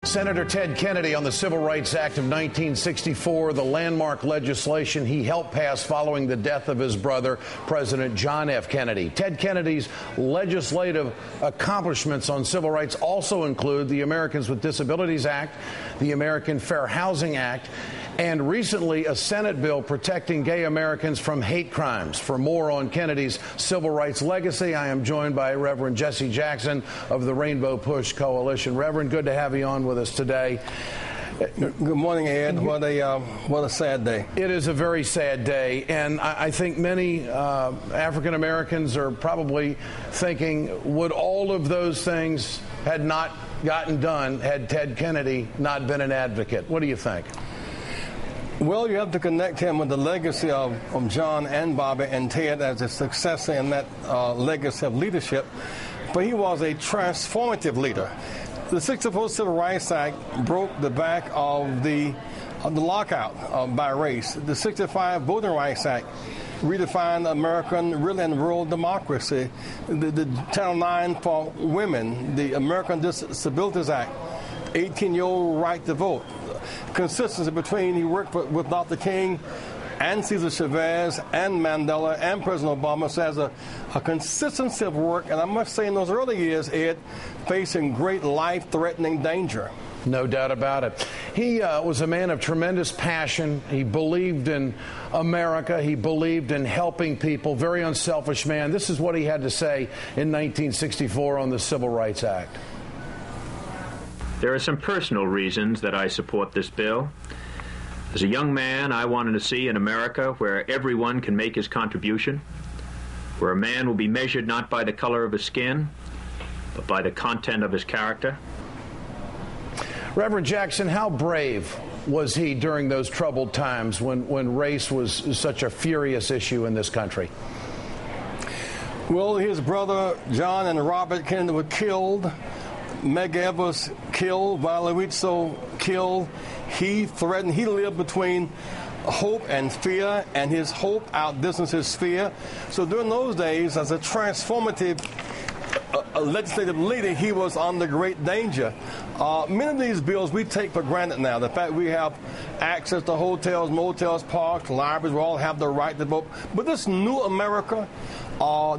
Senator Ted Kennedy on the Civil Rights Act of 1964, the landmark legislation he helped pass following the death of his brother, President John F. Kennedy. Ted Kennedy's legislative accomplishments on civil rights also include the Americans with Disabilities Act, the American Fair Housing Act, and recently a Senate bill protecting gay Americans from hate crimes. For more on Kennedy's civil rights legacy, I am joined by Reverend Jesse Jackson of the Rainbow Push Coalition. Reverend, good to have you on with us today. Good morning, Ed. What a sad day. It is a very sad day, and I think many African Americans are probably thinking, would all of those things had not gotten done had Ted Kennedy not been an advocate? What do you think? Well, you have to connect him with the legacy of John and Bobby and Ted as a successor in that legacy of leadership. But he was a transformative leader. The 64 Civil Rights Act broke the back of the lockout by race. The 65 Voting Rights Act redefined American real and rural democracy. The Title 9 for women, the American Disabilities Act, 18-year-old right to vote. Consistency between he worked with Dr. King and Cesar Chavez and Mandela and President Obama. So as a consistency of work, and I must say in those early years, Ed, facing great life-threatening danger. No doubt about it. He was a man of tremendous passion. He believed in America. He believed in helping people. Very unselfish man. This is what he had to say in 1964 on the Civil Rights Act. There are some personal reasons that I support this bill. As a young man, I wanted to see an America where everyone can make his contribution, where a man will be measured not by the color of his skin, but by the content of his character. Reverend Jackson, how brave was he during those troubled times when race was such a furious issue in this country? Well, his brother John and Robert Kennedy were killed. Medgar Evers killed, Viola Rizzo killed. He threatened, he lived between hope and fear, and his hope outdistanced his fear. So during those days, as a transformative legislative leader, he was under great danger. Many of these bills we take for granted now. The fact we have access to hotels, motels, parks, libraries, we all have the right to vote. But this new America,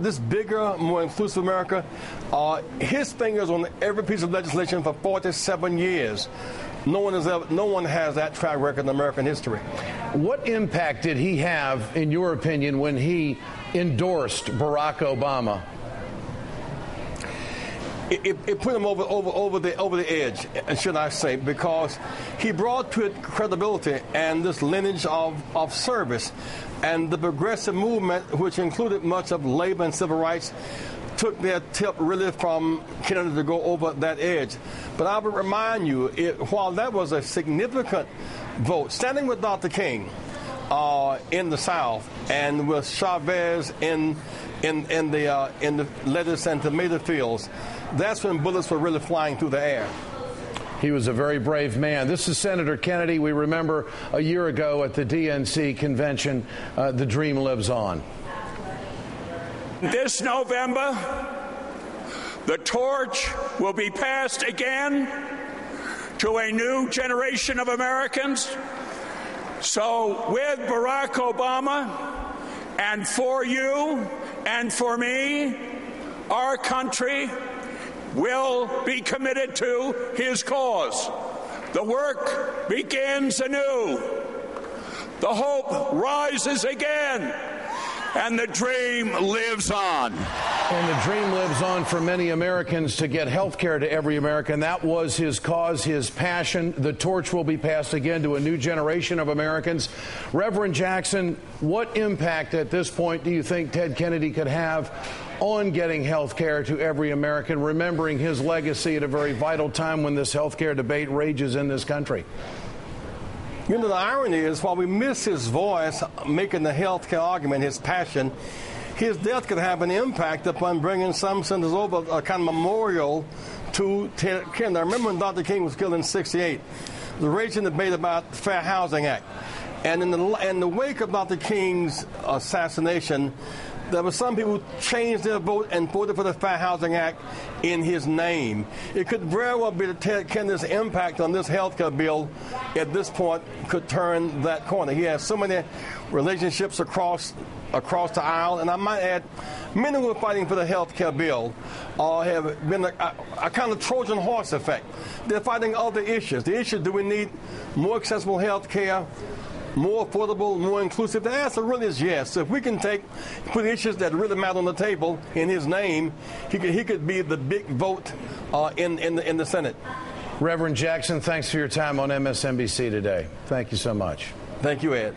this bigger, more inclusive America, his fingers on every piece of legislation for 47 years. No one has that track record in American history. What impact did he have, in your opinion, when he endorsed Barack Obama? It put him over the edge, should I say, because he brought to it credibility and this lineage of service. And the progressive movement, which included much of labor and civil rights, took their tip really from Kennedy to go over that edge. But I would remind you, while that was a significant vote, standing with Dr. King in the South and with Chavez in the lettuce and tomato fields, that's when bullets were really flying through the air. He was a very brave man. This is Senator Kennedy. We remember a year ago at the DNC convention, the dream lives on. This November, the torch will be passed again to a new generation of Americans. So with Barack Obama, and for you and for me, our country will be committed to his cause. The work begins anew. The hope rises again. And the dream lives on. And the dream lives on for many Americans to get health care to every American. That was his cause, his passion. The torch will be passed again to a new generation of Americans. Reverend Jackson, what impact at this point do you think Ted Kennedy could have on getting health care to every American, remembering his legacy at a very vital time when this health care debate rages in this country? You know, the irony is, while we miss his voice making the health care argument, his passion, his death could have an impact upon bringing some senators over a kind of memorial to Ted Kennedy. I remember when Dr. King was killed in '68, the raging debate about the Fair Housing Act. And in the wake of Dr. King's assassination, there were some people who changed their vote and voted for the Fair Housing Act in his name. It could very well be that Ted Kennedy's impact on this health care bill at this point could turn that corner. He has so many relationships across the aisle, and I might add, many who are fighting for the health care bill have been a kind of Trojan horse effect. They're fighting other issues. The issue, do we need more accessible health care, more affordable, more inclusive? The answer really is yes. So if we can put issues that really matter on the table in his name, he could be the big vote in the Senate. Reverend Jackson, thanks for your time on MSNBC today. Thank you so much. Thank you, Ed.